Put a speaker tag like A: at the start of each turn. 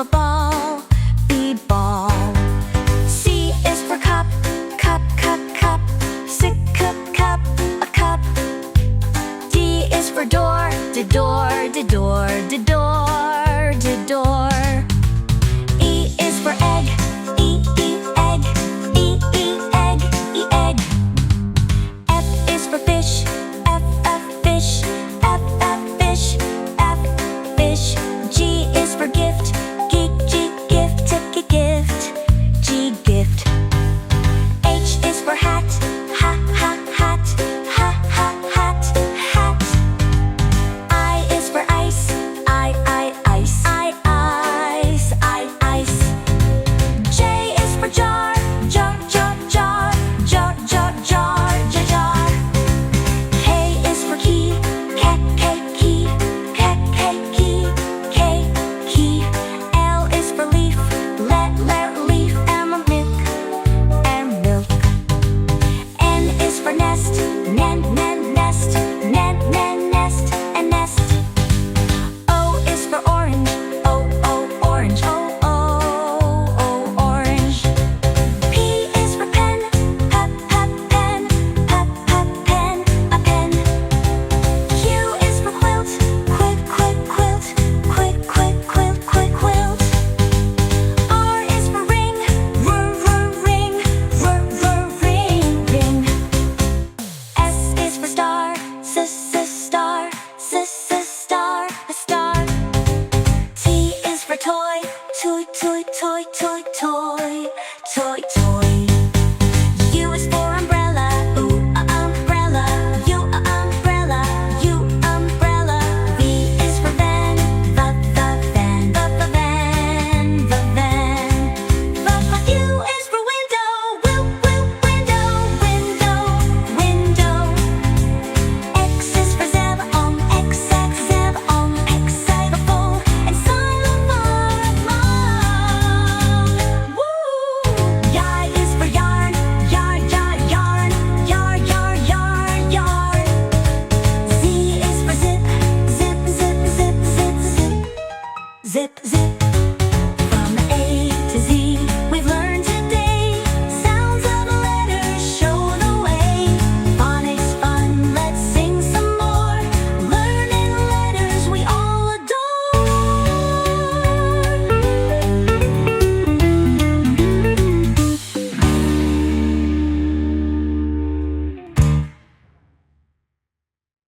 A: ball, B ball. C is for cup, cup, cup, cup. C cup, cup, a cup. D is for door, D door, D door, D door, D door. E is for egg, E egg, E egg, E egg. F is for fish, F fish, F fish, F fish. G is for gift, G gift, gift, G gift. H is for hat, hat, hat, hat. I is for ice, ice, ice. J is for jar, jar, jar. K is for key, key. L is for leaf, leaf, and milk. N is for nest, nest, and nest. O is for orange, orange, orange. P is for pen, pen, a pen. Q is for quilt, quilt. R is for ring, ring. S is for star, star. T is for toy, toy. U is for umbrella, umbrella. U umbrella. V is for van, the van. U is for window, window. X is for xylophone, xylophone, and xylophone. Woo! Y is for yarn, yarn. Z is for zip, zip.